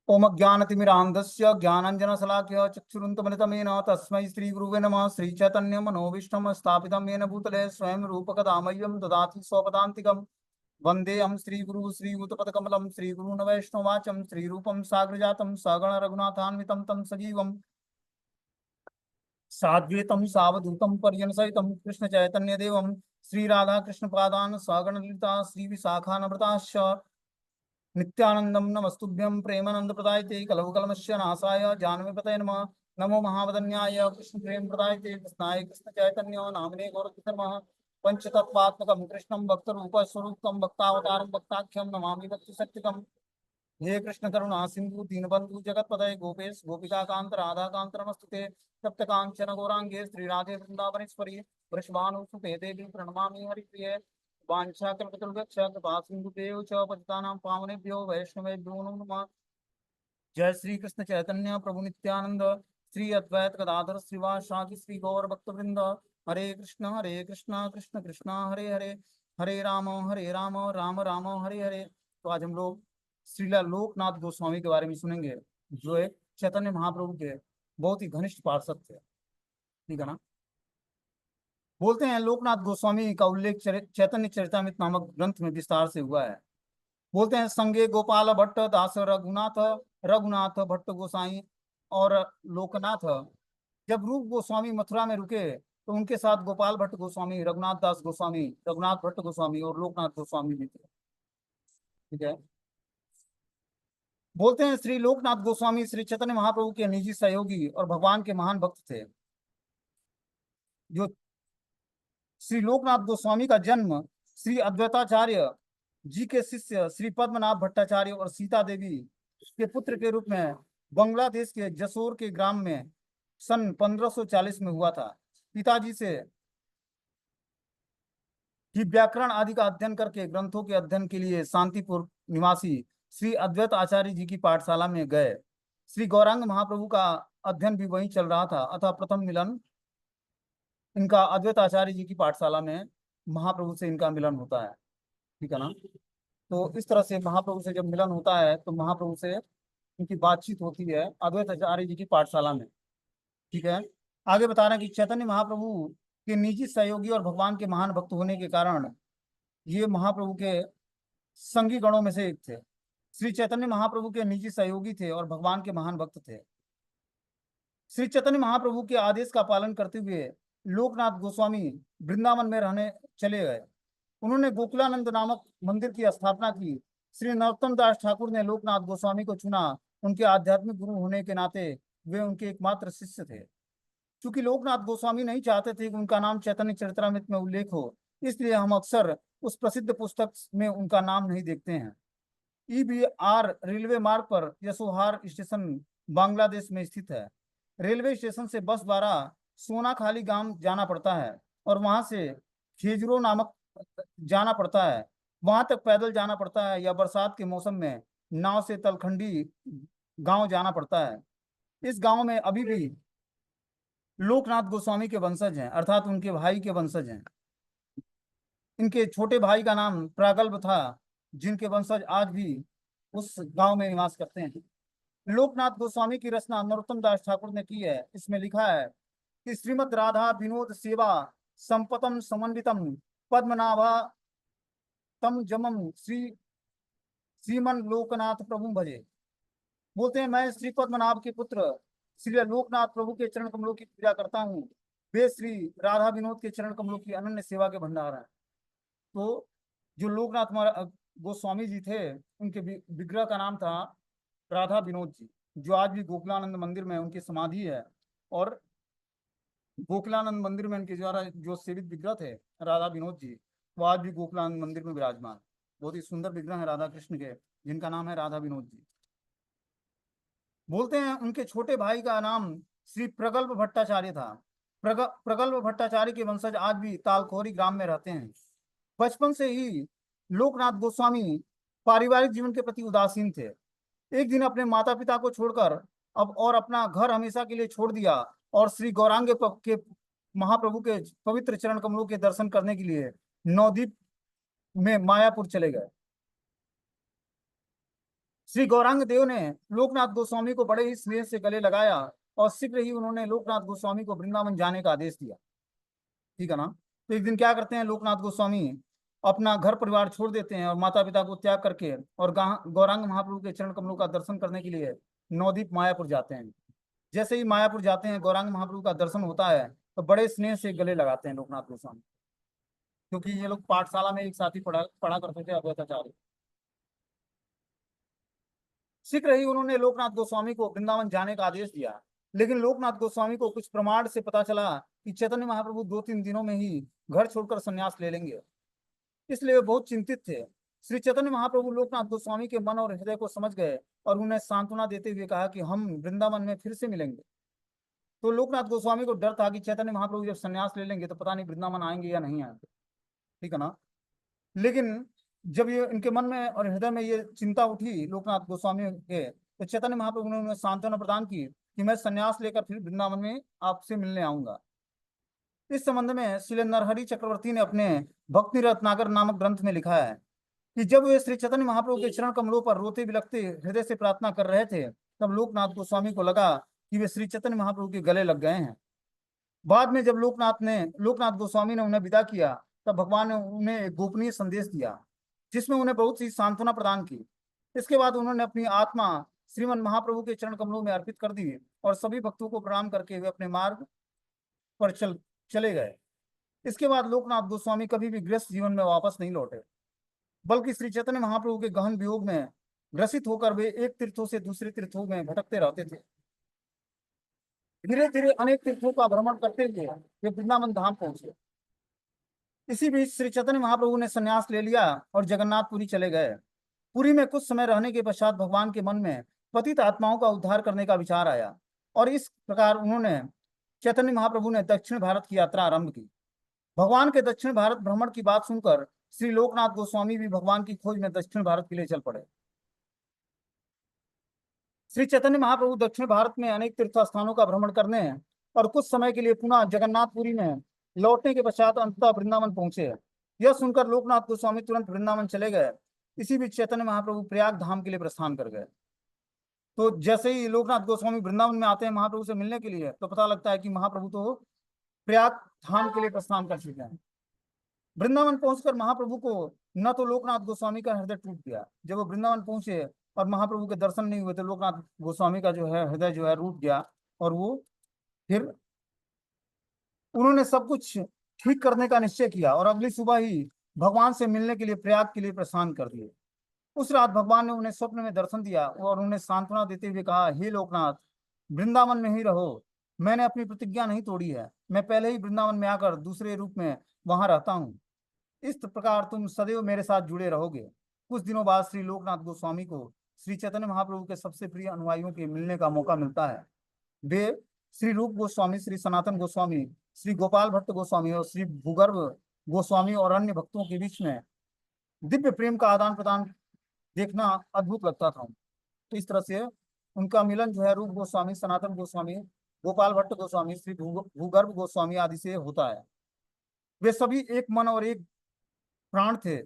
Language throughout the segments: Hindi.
ओम ज्ञानतिमिरान्धस्य ज्ञानाञ्जनशलाकया चक्षुरुन्मिलितमेन तस्मै श्रीगुरुवे नमः। श्रीचैतन्यमनोभीष्टं स्थापितं येन भूतले स्वयं रूपकदा मह्यं ददाति स्वपदान्तिकं। वन्देऽहं श्रीगुरुः श्रीयुतपदकमलं श्रीगुरून् वैष्णवाचं श्रीरूपं साग्रजातं सगण रघुनाथान्वितं तं सजीवं साद्वैतं सावधूतं पर्यनसहितं कृष्ण चैतन्य देवं श्री राधा कृष्ण पादान सगण ललिता श्री विशाखानवृताश्च नित्यानंदम नमस्तुभ्यं प्रेमानंद प्रदायते कलवकलमस्य नाशाय जानवे पतये नमः। नमो महावदन्याय कृष्ण प्रेम प्रदायते कृष्णाय कृष्ण चैतन्य नामने गौरव पंचतत्वात्मकं कृष्णं भक्त रूप स्वरूपम भक्तावतारम भक्ताख्यम नमामि भक्ति सत्यकम। हे कृष्ण करुणा सिंधु दीनबंधु जगतपदये गोपेश गोपिका कांत राधा कांत नमस्तुते। तप्त कांचन गौरांगे श्री राधे वृंदावनेश्वरी वृषभानुसुते देवी प्रणमामि हरिप्रिये। वाञ्छाकल्पतरुभ्यश्च कृपासिन्धुभ्यो च पतितानां पावनेभ्यो वैष्णवेभ्यो नमो नमः। जय श्री कृष्ण चैतन्य प्रभु नित्यानंद श्री अद्वैत गदाधर श्रीवासादि श्री गौर भक्तवृंद। हरे कृष्ण कृष्ण कृष्ण हरे हरे, हरे राम राम राम हरे हरे। तो आज हम लोग श्रीला लोकनाथ गोस्वामी के बारे में सुनेंगे, जो एक चैतन्य महाप्रभु के बहुत ही घनिष्ठ पार्षद थे। ठीक है ना। बोलते हैं लोकनाथ गोस्वामी का उल्लेख चैतन्य चरितामृत नामक ग्रंथ में विस्तार से हुआ है। बोलते हैं संगे गोपाल भट्ट दास रघुनाथ, रघुनाथ भट्ट गोसाई और लोकनाथ। जब रूप गोस्वामी मथुरा में रुके तो उनके साथ गोपाल भट्ट गोस्वामी, रघुनाथ दास गोस्वामी, रघुनाथ भट्ट गोस्वामी और लोकनाथ गोस्वामी भी थे। ठीक है। बोलते हैं श्री लोकनाथ गोस्वामी श्री चैतन्य महाप्रभु के निजी सहयोगी और भगवान के महान भक्त थे। जो श्री लोकनाथ गोस्वामी का जन्म श्री अद्वैताचार्य जी के शिष्य श्री पद्मनाभ भट्टाचार्य और सीता देवी के पुत्र के रूप में बांग्लादेश के जसोर के ग्राम में सन 1540 में हुआ था। पिताजी से ही व्याकरण आदि का अध्ययन करके ग्रंथों के अध्ययन के लिए शांतिपुर निवासी श्री अद्वैत आचार्य जी की पाठशाला में गए। श्री गौरांग महाप्रभु का अध्ययन भी वहीं चल रहा था, अतः प्रथम मिलन इनका अद्वैत आचार्य जी की पाठशाला में महाप्रभु से इनका मिलन होता है। ठीक है ना। तो इस तरह से महाप्रभु से जब मिलन होता है तो महाप्रभु से इनकी बातचीत होती है अद्वैत आचार्य जी की पाठशाला में। ठीक है। आगे बता रहे हैं कि चैतन्य महाप्रभु के निजी सहयोगी और भगवान के महान भक्त होने के कारण ये महाप्रभु के संगी गणों में से एक थे। श्री चैतन्य महाप्रभु के निजी सहयोगी थे और भगवान के महान भक्त थे। श्री चैतन्य महाप्रभु के आदेश का पालन करते हुए लोकनाथ गोस्वामी वृंदावन में रहने चले गए। उन्होंने गोकुलानंद नामक मंदिर की स्थापना की। श्री नरोत्तम दास ठाकुर ने लोकनाथ गोस्वामी को चुना। उनके आध्यात्मिक गुरु होने के नाते वे उनके एकमात्र शिष्य थे। चूंकि लोकनाथ गोस्वामी नहीं चाहते थे कि उनका नाम चैतन्य चरितमृत में उल्लेख हो, इसलिए हम अक्सर उस प्रसिद्ध पुस्तक में उनका नाम नहीं देखते हैं। ईबीआर रेलवे मार्ग पर यशोहार स्टेशन बांग्लादेश में स्थित है। रेलवे स्टेशन से बस द्वारा सोनाखाली गांव जाना पड़ता है और वहां से खेजरो नामक जाना पड़ता है। वहां तक पैदल जाना पड़ता है या बरसात के मौसम में नाव से तलखंडी गांव जाना पड़ता है। इस गांव में अभी भी लोकनाथ गोस्वामी के वंशज हैं, अर्थात उनके भाई के वंशज हैं। इनके छोटे भाई का नाम प्रागल्भ था, जिनके वंशज आज भी उस गांव में निवास करते हैं। लोकनाथ गोस्वामी की रचना नरोत्तम दास ठाकुर ने की है। इसमें लिखा है कि श्रीमद राधा विनोद सेवा संपतम समन्वितम पद्मनाभा तम जमम श्रीमन लोकनाथ प्रभु भजे। बोलते हैं मैं श्री पद्मनाभ के पुत्र श्री लोकनाथ प्रभु के चरण कमलों की पूजा करता हूँ। वे श्री राधा विनोद के चरण कमलों की अनन्य सेवा के भंडार हैं। तो जो लोकनाथ गोस्वामी जी थे, उनके विग्रह का नाम था राधा विनोद जी, जो आज भी गोकुलानंद मंदिर में उनकी समाधि है। और गोकुलानंद मंदिर में उनके द्वारा जो सेवित विग्रह थे राधा विनोद जी, वो आज भी गोकुलानंद मंदिर में विराजमान। बहुत ही सुंदर विग्रह है राधा कृष्ण के, जिनका नाम है राधा विनोद जी। बोलते हैं उनके छोटे भाई का नाम श्री प्रगल्भ भट्टाचार्य था। प्रगल्भ भट्टाचार्य के वंशज आज भी तालकोरी ग्राम में रहते हैं। बचपन से ही लोकनाथ गोस्वामी पारिवारिक जीवन के प्रति उदासीन थे। एक दिन अपने माता पिता को छोड़कर अब और अपना घर हमेशा के लिए छोड़ दिया और श्री गौरांग के महाप्रभु के पवित्र चरण कमलों के दर्शन करने के लिए नवद्वीप में मायापुर चले गए। श्री गौरांग देव ने लोकनाथ गोस्वामी को बड़े ही स्नेह से गले लगाया और शीघ्र ही उन्होंने लोकनाथ गोस्वामी को वृंदावन जाने का आदेश दिया। ठीक है ना। तो एक दिन क्या करते हैं लोकनाथ गोस्वामी, अपना घर परिवार छोड़ देते हैं और माता पिता को त्याग करके और गौरांग महाप्रभु के चरण कमलों का दर्शन करने के लिए नवद्वीप मायापुर जाते हैं। जैसे ही मायापुर जाते हैं, गौरांग महाप्रभु का दर्शन होता है तो बड़े स्नेह से गले लगाते हैं लोकनाथ गोस्वामी, क्योंकि ये लोग पाठशाला में एक साथ ही पढ़ा पढ़ा करते थे, अद्वैताचार्य। शीघ्र ही उन्होंने लोकनाथ गोस्वामी को वृंदावन जाने का आदेश दिया। लेकिन लोकनाथ गोस्वामी को कुछ प्रमाण से पता चला कि चैतन्य महाप्रभु 2-3 दिनों में ही घर छोड़कर संन्यास ले लेंगे, इसलिए वे बहुत चिंतित थे। श्री चैतन्य महाप्रभु लोकनाथ गोस्वामी के मन और हृदय को समझ गए और उन्हें सांत्वना देते हुए कहा कि हम वृंदावन में फिर से मिलेंगे। तो लोकनाथ गोस्वामी को डर था कि चैतन्य महाप्रभु जब संन्यास ले लेंगे तो पता नहीं वृंदावन आएंगे या नहीं आएंगे। ठीक है ना। लेकिन जब ये इनके मन में और हृदय में ये चिंता उठी लोकनाथ गोस्वामी के, तो चैतन्य महाप्रभु ने उन्हें सांत्वना प्रदान की कि मैं संन्यास लेकर फिर वृंदावन में आपसे मिलने आऊंगा। इस संबंध में श्री नरहरि चक्रवर्ती ने अपने भक्ति रत्नाकर नामक ग्रंथ में लिखा है कि जब वे श्री चैतन्य महाप्रभु के चरण कमलों पर रोते बिलखते हृदय से प्रार्थना कर रहे थे, तब लोकनाथ गोस्वामी को लगा कि वे श्री चैतन्य महाप्रभु के गले लग गए हैं। बाद में जब लोकनाथ गोस्वामी ने उन्हें विदा किया, तब भगवान ने उन्हें एक गोपनीय संदेश दिया जिसमें उन्हें बहुत सी सांत्वना प्रदान की। इसके बाद उन्होंने अपनी आत्मा श्रीमन महाप्रभु के चरण कमलों में अर्पित कर दी और सभी भक्तों को प्रणाम करके वे अपने मार्ग पर चले गए। इसके बाद लोकनाथ गोस्वामी कभी भी गृहस्थ जीवन में वापस नहीं लौटे, बल्कि श्री चैतन्य महाप्रभु के गहन वियोग में ग्रसित होकर वे एक तीर्थों से दूसरे तीर्थों में भटकते रहते थे। धीरे धीरे अनेक तीर्थों का भ्रमण करते हुए वे वृंदावन धाम पहुंचे। इसी बीच श्री चैतन्य महाप्रभु ने संन्यास ले लिया और जगन्नाथपुरी चले गए। पुरी में कुछ समय रहने के पश्चात भगवान के मन में पतित आत्माओं का उद्धार करने का विचार आया और इस प्रकार उन्होंने चैतन्य महाप्रभु ने दक्षिण भारत की यात्रा आरंभ की। भगवान के दक्षिण भारत भ्रमण की बात सुनकर श्री लोकनाथ गोस्वामी भी भगवान की खोज में दक्षिण भारत के लिए चल पड़े। श्री चैतन्य महाप्रभु दक्षिण भारत में अनेक तीर्थ स्थानों का भ्रमण करने और कुछ समय के लिए पुनः जगन्नाथपुरी में लौटने के पश्चात अंततः वृंदावन पहुंचे। यह सुनकर लोकनाथ गोस्वामी तुरंत वृंदावन चले गए। इसी बीच चैतन्य महाप्रभु प्रयाग धाम के लिए प्रस्थान कर गए। तो जैसे ही लोकनाथ गोस्वामी वृंदावन में आते हैं महाप्रभु से मिलने के लिए, तो पता लगता है कि महाप्रभु तो प्रयाग धाम के लिए प्रस्थान कर चुके हैं। वृंदावन पहुंचकर महाप्रभु को न तो लोकनाथ गोस्वामी का हृदय टूट गया, जब वो वृंदावन पहुंचे और महाप्रभु के दर्शन नहीं हुए तो लोकनाथ गोस्वामी का जो है हृदय जो है रूठ गया और वो फिर उन्होंने सब कुछ ठीक करने का निश्चय किया और अगली सुबह ही भगवान से मिलने के लिए प्रयाग के लिए प्रस्थान कर दिए। उस रात भगवान ने उन्हें स्वप्न में दर्शन दिया और उन्हें सांत्वना देते हुए कहा, हे लोकनाथ, वृंदावन में ही रहो, मैंने अपनी प्रतिज्ञा नहीं तोड़ी है, मैं पहले ही वृंदावन में आकर दूसरे रूप में वहां रहता हूँ। इस प्रकार तुम सदैव मेरे साथ जुड़े रहोगे। कुछ दिनों बाद श्री लोकनाथ गोस्वामी को श्री चैतन्य महाप्रभु के सबसे प्रिय अनुयायियों के मिलने का मौका मिलता है। वे श्री रूप गोस्वामी, श्री सनातन गोस्वामी, श्री गोपाल भट्ट गोस्वामी और श्री भूगर्भ गोस्वामी और अन्य भक्तों के बीच में दिव्य प्रेम का आदान प्रदान देखना अद्भुत लगता था। तो इस तरह से उनका मिलन जो है रूप गोस्वामी, सनातन गोस्वामी, गोपाल भट्ट गोस्वामी, श्री भूगर्भ गोस्वामी आदि से होता है। वे सभी एक मन और एक प्राण थे।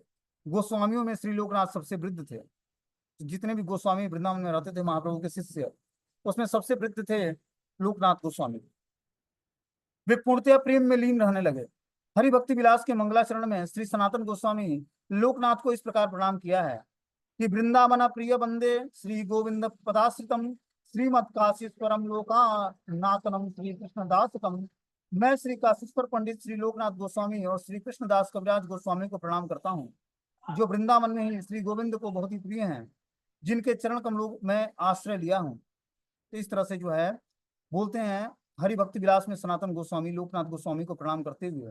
गोस्वामियों में श्री लोकनाथ सबसे वृद्ध थे। जितने भी गोस्वामी वृंदावन में रहते थे महाप्रभु के शिष्य, उसमें सबसे वृद्ध थे लोकनाथ गोस्वामी। वे पूर्णतया प्रेम में लीन रहने लगे। हरि भक्ति विलास के मंगलाचरण में श्री सनातन गोस्वामी लोकनाथ को इस प्रकार प्रणाम किया है कि वृंदावन प्रिय बंदे श्री गोविंद पदाश्रितम श्रीमद काशीश्वरम लोका नाथनम श्री कृष्णदासकम। मैं श्री काशीश्वर पंडित श्री लोकनाथ गोस्वामी और श्री कृष्णदास कविराज गोस्वामी को प्रणाम करता हूँ, जो वृंदावन में ही श्री गोविंद को बहुत ही प्रिय हैं, जिनके चरण कमलों में आश्रय लिया हूँ। तो इस तरह से जो है बोलते हैं हरि भक्ति विलास में सनातन गोस्वामी लोकनाथ गोस्वामी को प्रणाम करते हुए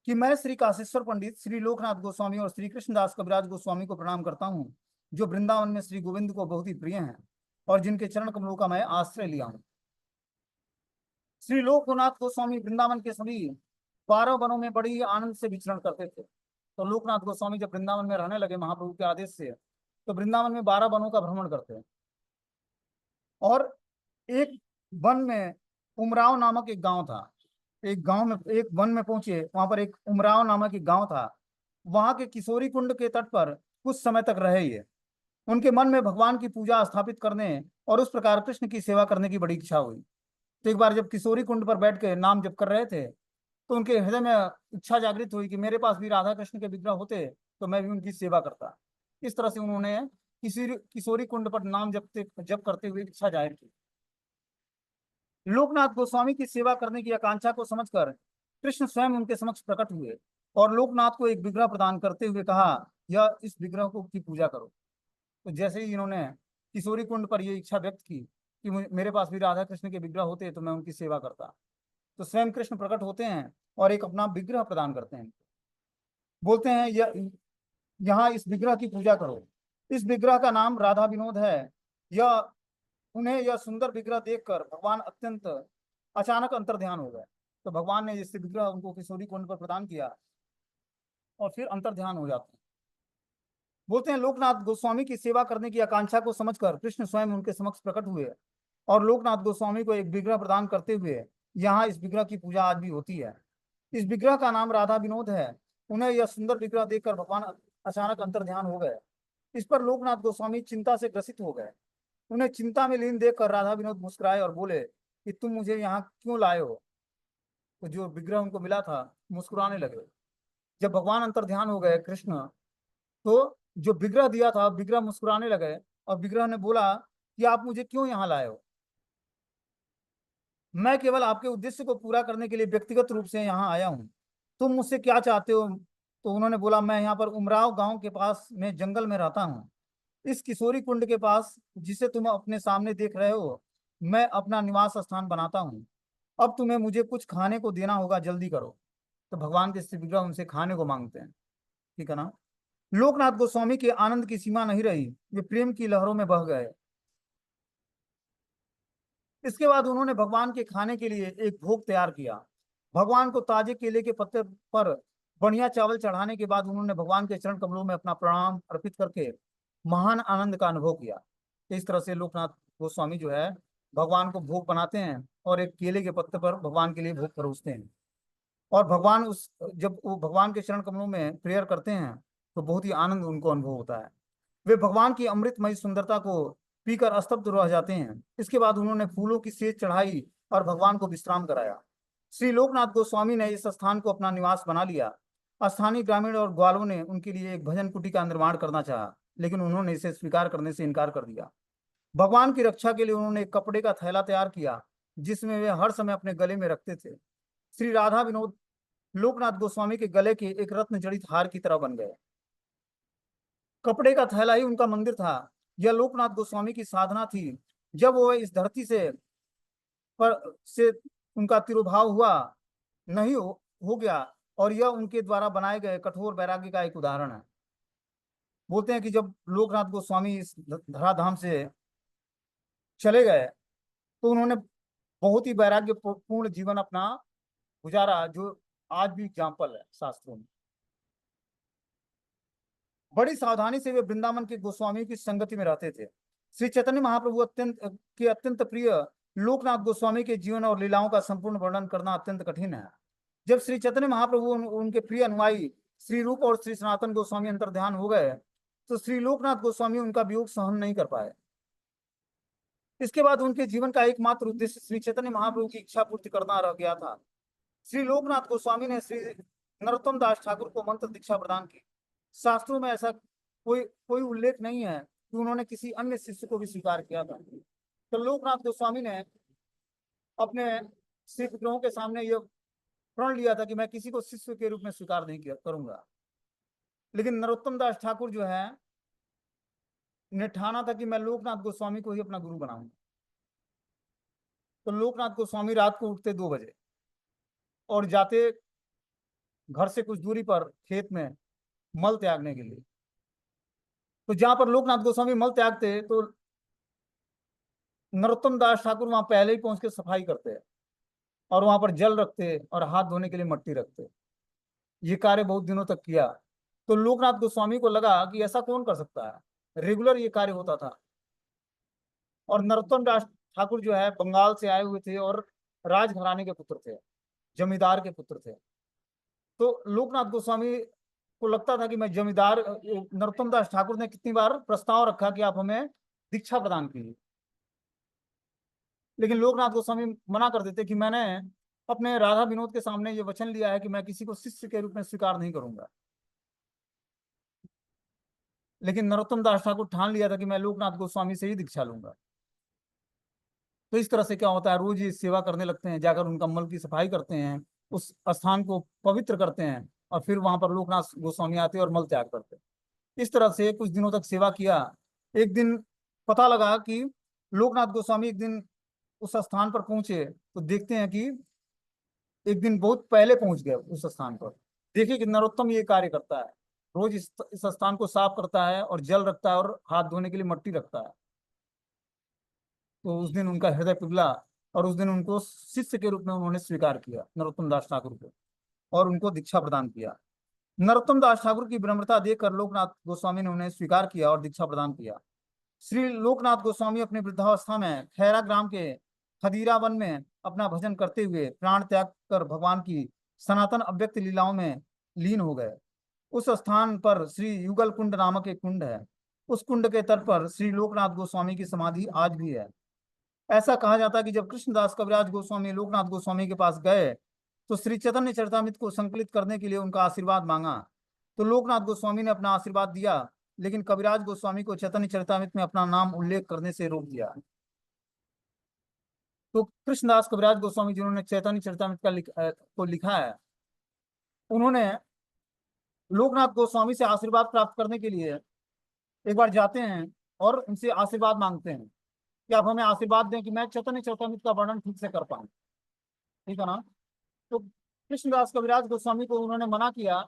कि मैं श्री काशीश्वर पंडित श्री लोकनाथ गोस्वामी और श्री कृष्णदास कविराज गोस्वामी को प्रणाम करता हूँ, जो वृंदावन में श्री गोविंद को बहुत ही प्रिय हैं और जिनके चरण कमलों का मैं आश्रय लिया हूँ। श्री लोकनाथ गोस्वामी वृंदावन के सभी 12 वनों में बड़ी आनंद से विचरण करते थे। तो लोकनाथ गोस्वामी जब वृंदावन में रहने लगे महाप्रभु के आदेश से, तो वृंदावन में 12 वनों का भ्रमण करते हैं और एक वन में उमराव नामक एक गांव था। एक वन में पहुंचे, वहां पर एक उमराव नामक एक गांव था। वहां के किशोरी कुंड के तट पर कुछ समय तक रहे ये। उनके मन में भगवान की पूजा स्थापित करने और उस प्रकार कृष्ण की सेवा करने की बड़ी इच्छा हुई। तो एक बार जब किशोरी कुंड पर बैठ के नाम जप कर रहे थे, तो उनके हृदय में इच्छा जागृत हुई कि मेरे पास भी राधा कृष्ण के विग्रह होते तो मैं भी उनकी सेवा करता। इस तरह से उन्होंने किशोरी कुंड पर नाम जप करते हुए इच्छा जाहिर की। लोकनाथ गोस्वामी की सेवा करने की आकांक्षा को समझकर कृष्ण स्वयं उनके समक्ष प्रकट हुए और लोकनाथ को एक विग्रह प्रदान करते हुए कहा, यह इस विग्रह को की पूजा करो। तो जैसे ही इन्होंने किशोरी कुंड पर यह इच्छा व्यक्त की कि मेरे पास भी राधा कृष्ण के विग्रह होते तो मैं उनकी सेवा करता, तो स्वयं कृष्ण प्रकट होते हैं और एक अपना विग्रह प्रदान करते हैं। बोलते हैं यहाँ इस विग्रह की पूजा करो। इस विग्रह का नाम राधा विनोद है। यह उन्हें यह सुंदर विग्रह देखकर भगवान अत्यंत अचानक अंतर्ध्यान हो गए। तो भगवान ने इस विग्रह उनको किशोरी कुंड पर प्रदान किया और फिर अंतर्ध्यान हो जाते हैं। बोलते हैं लोकनाथ गोस्वामी की सेवा करने की आकांक्षा को समझकर कृष्ण स्वयं उनके समक्ष प्रकट हुए और लोकनाथ गोस्वामी को एक विग्रह प्रदान करते हुए यहाँ इस विग्रह की पूजा आज भी होती है। इस विग्रह का नाम राधा विनोद है। उन्हें यह सुंदर विग्रह देखकर भगवान अचानक अंतर्ध्यान हो गए। इस पर लोकनाथ गोस्वामी चिंता से ग्रसित हो गए। उन्हें चिंता में लीन देखकर राधा विनोद मुस्कुराए और बोले कि तुम मुझे यहाँ क्यों लाए हो। तो जो विग्रह उनको मिला था मुस्कुराने लगे। जब भगवान अंतर्ध्यान हो गए कृष्ण, तो जो विग्रह दिया था विग्रह मुस्कुराने लगे और विग्रह ने बोला कि आप मुझे क्यों यहाँ लाए हो। मैं केवल आपके उद्देश्य को पूरा करने के लिए व्यक्तिगत रूप से यहाँ आया हूँ। तुम मुझसे क्या चाहते हो। तो उन्होंने बोला, मैं यहाँ पर उमराव गांव के पास में जंगल में रहता हूँ। इस किशोरी कुंड के पास जिसे तुम अपने सामने देख रहे हो, मैं अपना निवास स्थान बनाता हूँ। अब तुम्हें मुझे कुछ खाने को देना होगा, जल्दी करो। तो भगवान के श्री विग्रह उनसे खाने को मांगते हैं। ठीक है ना। लोकनाथ गोस्वामी के आनंद की सीमा नहीं रही, वे प्रेम की लहरों में बह गए। इसके बाद उन्होंने भगवान के खाने के लिए एक भोग तैयार किया। भगवान को ताजे केले के पत्ते पर बढ़िया चावल चढ़ाने के बाद उन्होंने भगवान के चरण कमलों में अपना प्रणाम अर्पित करके महान आनंद का अनुभव किया। इस तरह से लोकनाथ गोस्वामी जो है भगवान को भोग बनाते हैं और एक केले के पत्ते पर भगवान के लिए भोग परोसते हैं। और भगवान उस जब वो भगवान के चरण कमलों में प्रेयर करते हैं तो बहुत ही आनंद उनको अनुभव होता है। वे भगवान की अमृतमय सुंदरता को पीकर स्तब्ध रह जाते हैं। इसके बाद उन्होंने फूलों की सेज चढ़ाई और भगवान को विश्राम कराया। श्री लोकनाथ गोस्वामी ने इस स्थान को अपना निवास बना लिया। स्थानीय ग्रामीण और ग्वालों ने उनके लिए एक भजन कुटी का निर्माण करना चाहा, लेकिन उन्होंने इसे स्वीकार करने से इनकार कर दिया। भगवान की रक्षा के लिए उन्होंने एक कपड़े का थैला तैयार किया जिसमें वे हर समय अपने गले में रखते थे। श्री राधा विनोद लोकनाथ गोस्वामी के गले के एक रत्न जड़ित हार की तरह बन गए। कपड़े का थैला ही उनका मंदिर था। यह लोकनाथ गोस्वामी की साधना थी। जब वो इस धरती से उनका तिरोभाव हुआ नहीं हो गया, और यह उनके द्वारा बनाए गए कठोर वैराग्य का एक उदाहरण है। बोलते हैं कि जब लोकनाथ गोस्वामी इस धराधाम से चले गए तो उन्होंने बहुत ही वैराग्य पूर्ण जीवन अपना गुजारा, जो आज भी एग्जाम्पल है शास्त्रों में। बड़ी सावधानी से वे वृंदावन के गोस्वामी की संगति में रहते थे। श्री चैतन्य महाप्रभु अत्यंत प्रिय लोकनाथ गोस्वामी के जीवन और लीलाओं का संपूर्ण वर्णन करना अत्यंत कठिन है। जब श्री चैतन्य महाप्रभु उनके प्रिय अनुयायी श्री रूप और श्री सनातन गोस्वामी अंतर्ध्यान हो गए तो श्री लोकनाथ गोस्वामी उनका वियोग सहन नहीं कर पाए। इसके बाद उनके जीवन का एकमात्र उद्देश्य श्री चैतन्य महाप्रभु की इच्छा पूर्ति करना रह गया था। श्री लोकनाथ गोस्वामी ने श्री नरोत्तम दास ठाकुर को मंत्र दीक्षा प्रदान की। शास्त्रों में ऐसा कोई कोई उल्लेख नहीं है कि उन्होंने किसी अन्य शिष्य को भी स्वीकार किया था। तो लोकनाथ गोस्वामी ने अपने श्री विग्रहों के सामने यह प्रण लिया था कि मैं किसी को शिष्य के रूप में स्वीकार नहीं करूंगा। लेकिन नरोत्तम दास ठाकुर जो है ने ठाना था कि मैं लोकनाथ गोस्वामी को ही अपना गुरु बनाऊंगा। तो लोकनाथ गोस्वामी रात को उठते 2 बजे और जाते घर से कुछ दूरी पर खेत में मल त्यागने के लिए। तो जहां पर लोकनाथ गोस्वामी मल त्यागते तो नरोत्तम दास ठाकुर वहां पहले ही पहुंच के सफाई करते और वहां पर जल रखते और हाथ धोने के लिए मट्टी रखते। ये कार्य बहुत दिनों तक किया। तो लोकनाथ गोस्वामी को लगा कि ऐसा कौन कर सकता है, रेगुलर ये कार्य होता था। और नरोत्तम दास ठाकुर जो है बंगाल से आए हुए थे और राजघराने के पुत्र थे, जमींदार के पुत्र थे। तो लोकनाथ गोस्वामी को लगता था कि मैं जमींदार, नरोत्तम दास ठाकुर ने कितनी बार प्रस्ताव रखा कि आप हमें दीक्षा प्रदान कीजिए, लेकिन लोकनाथ गोस्वामी मना कर देते कि मैंने अपने राधा विनोद के सामने ये वचन लिया है कि मैं किसी को शिष्य के रूप में स्वीकार नहीं करूंगा। लेकिन नरोत्तम दास ठाकुर ठान लिया था कि मैं लोकनाथ गोस्वामी से ही दीक्षा लूंगा। तो इस तरह से क्या होता है, रोज ये सेवा करने लगते हैं, जाकर उनका मल की सफाई करते हैं, उस स्थान को पवित्र करते हैं, और फिर वहां पर लोकनाथ गोस्वामी आते हैं और मल त्याग करते हैं। इस तरह से कुछ दिनों तक सेवा किया। एक दिन पता लगा कि लोकनाथ गोस्वामी एक दिन उस स्थान पर पहुंचे, तो देखते हैं कि एक दिन बहुत पहले पहुंच गए उस स्थान पर। देखिए कि नरोत्तम ये कार्य करता है, रोज इस स्थान को साफ करता है और जल रखता है और हाथ धोने के लिए मट्टी रखता है। तो उस दिन उनका हृदय पिघला, और उस दिन उनको शिष्य के रूप में उन्होंने स्वीकार किया, नरोत्तम दास ठाकुर को, और उनको दीक्षा प्रदान किया। नरोत्तम दास ठाकुर की विनम्रता देखकर लोकनाथ गोस्वामी ने उन्हें स्वीकार किया और दीक्षा प्रदान किया। श्री लोकनाथ गोस्वामी अपने वृद्धावस्था में खैरा ग्राम के खदीरा वन में अपना भजन करते हुए प्राण त्याग कर भगवान की सनातन अव्यक्त लीलाओं में लीन हो गए। उस स्थान पर श्री युगल कुंड नामक एक कुंड है। उस कुंड के तट पर श्री लोकनाथ गोस्वामी की समाधि आज भी है। ऐसा कहा जाता है कि जब कृष्णदास कविराज गोस्वामी लोकनाथ गोस्वामी के पास गए, तो श्री चैतन्य चरितामृत को संकलित करने के लिए उनका आशीर्वाद मांगा। तो लोकनाथ गोस्वामी ने अपना आशीर्वाद दिया, लेकिन कविराज गोस्वामी को चैतन्य चरितामृत में अपना नाम उल्लेख करने से रोक दिया। तो कृष्णदास कविराज गोस्वामी जिन्होंने चैतन्य चरितामृत को लिखा है, उन्होंने लोकनाथ गोस्वामी से आशीर्वाद प्राप्त करने के लिए एक बार जाते हैं और उनसे आशीर्वाद मांगते हैं कि आप हमें आशीर्वाद दें कि मैं चैतन्य चरितामृत का वर्णन ठीक से कर पाऊँ। ठीक है ना। तो कृष्णदास कविराज गोस्वामी को उन्होंने मना किया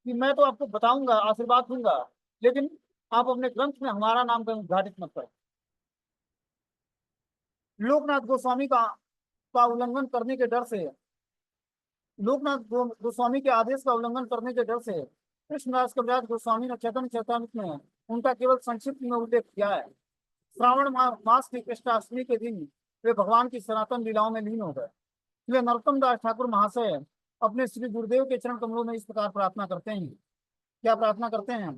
कि मैं तो आपको बताऊंगा, आशीर्वाद दूंगा, लेकिन आप अपने ग्रंथ में हमारा नाम कहीं उद्घाटित मत करें। लोकनाथ गोस्वामी का उल्लंघन करने के डर से, गोस्वामी के आदेश का उल्लंघन करने के डर से कृष्णदास कविराज गोस्वामी ने चैतन्य चरितामृत में उनका केवल संक्षिप्त में उल्लेख किया है। श्रावण मास की कृष्णाष्टमी के दिन वे भगवान की सनातन लीलाओं में लीन हो गए। वे नरोत्तम दास ठाकुर महाशय अपने श्री गुरुदेव के चरण कमलों में इस प्रकार प्रार्थना करते हैं। क्या प्रार्थना करते हैं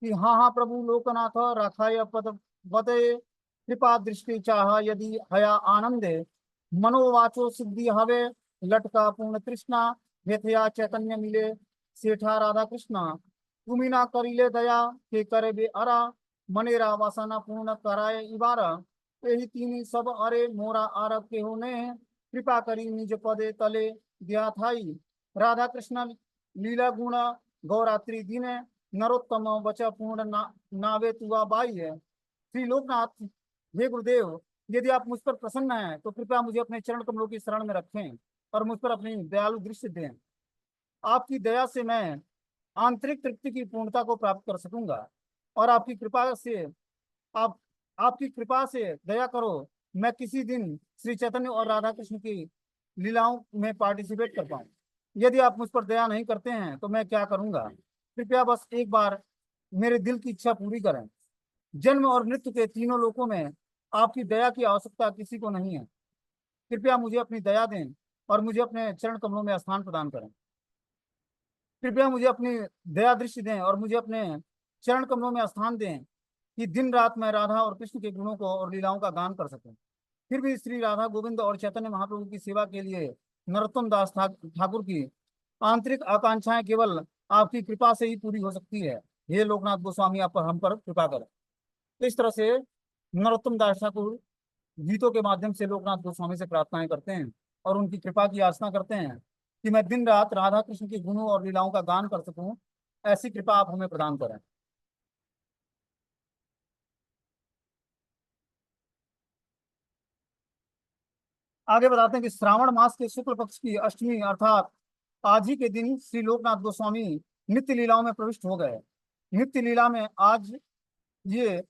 कि हाँ हाँ प्रभु लोकनाथ राखाय पद वदे कृपा दृष्टि चाह यदि हया आनंदे मनोवाचो सिद्धि हवे लटका पूर्ण तृष्णा व्यथया चैतन्य मिले सेठा राधा कृष्णा तुमी ना करिले दया के करे बे अरा मनेरा वासना पूर्ण कराए इबारा यही तीन सब अरे मोरा आरब के होने कृपा करी निज पदे तले दिया थाई राधा कृष्ण लीला गुण गौरात्रि दिने नरोत्तम वचा पूर्ण नावे तुआ बाई है। श्री लोकनाथ, हे गुरुदेव, यदि आप मुझ पर प्रसन्न हैं तो कृपया मुझे अपने चरण कमलों की शरण में रखें और मुझ पर अपनी दयालु दृष्टि दें। आपकी दया से मैं आंतरिक तृप्ति की पूर्णता को प्राप्त कर सकूंगा, और आप आपकी कृपा से दया करो मैं किसी दिन श्री चैतन्य और राधा कृष्ण की लीलाओं में पार्टिसिपेट कर पाऊं। यदि आप मुझ पर दया नहीं करते हैं तो मैं क्या करूंगा। कृपया बस एक बार मेरे दिल की इच्छा पूरी करें। जन्म और मृत्यु के तीनों लोकों में आपकी दया की आवश्यकता किसी को नहीं है। कृपया मुझे अपनी दया दें और मुझे अपने चरण कमलों में स्थान प्रदान करें। कृपया मुझे अपनी दया दृष्टि दें और मुझे अपने चरण कमलों में स्थान दें कि दिन रात मैं राधा और कृष्ण के गुणों को और लीलाओं का गान कर सकूं। फिर भी श्री राधा गोविंद और चैतन्य महाप्रभु की सेवा के लिए नरोत्तम दास ठाकुर की आंतरिक आकांक्षाएं केवल आपकी कृपा से ही पूरी हो सकती है। हे लोकनाथ गोस्वामी, आप पर हम पर कृपा करें। तो इस तरह से नरोत्तम दास ठाकुर गीतों के माध्यम से लोकनाथ गोस्वामी से प्रार्थनाएं करते हैं और उनकी कृपा की याचना करते हैं कि मैं दिन रात राधा कृष्ण के गुणों और लीलाओं का गान कर सकूं। ऐसी कृपा आप हमें प्रदान करें। आगे बताते हैं कि श्रावण मास के शुक्ल पक्ष की अष्टमी अर्थात आज ही के दिन श्री लोकनाथ गोस्वामी नित्य लीलाओं में प्रविष्ट हो गए। नित्य लीला में आज ये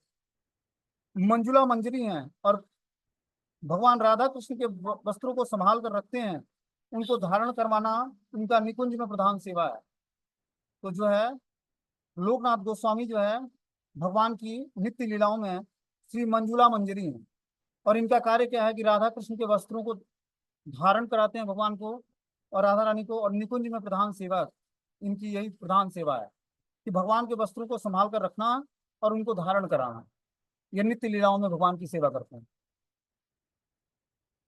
मंजुला मंजरी हैं और भगवान राधा कृष्ण के वस्त्रों को संभाल कर रखते हैं। उनको धारण करवाना उनका निकुंज में प्रधान सेवा है। तो जो है लोकनाथ गोस्वामी जो है भगवान की नित्य लीलाओं में श्री मंजुला मंजरी हैं, और इनका कार्य क्या है कि राधा कृष्ण के वस्त्रों को धारण कराते हैं भगवान को और राधा रानी को, और निकुंज में प्रधान सेवा, इनकी यही प्रधान सेवा है। कि भगवान के वस्त्रों को संभाल कर रखना और उनको धारण कराना। ये नित्य लीलाओं में भगवान की सेवा करते हैं।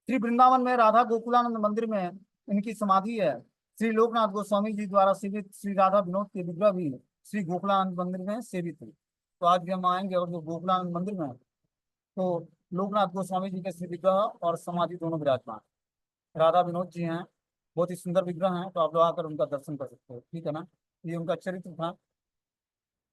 श्री वृंदावन में राधा गोकुलानंद मंदिर में इनकी समाधि है। श्री लोकनाथ गोस्वामी जी द्वारा सेवित श्री राधा विनोद के विग्रह भी श्री गोकुलानंद मंदिर में सेवित है। तो आज भी हम आएंगे और जो गोकुलानंद मंदिर में है, तो लोकनाथ गोस्वामी जी के श्री विग्रह और समाधि दोनों विराजमान हैं। राधा विनोद जी हैं, बहुत ही सुंदर विग्रह हैं, तो आप लोग आकर उनका दर्शन कर सकते हो। ठीक है ना, ये उनका चरित्र था।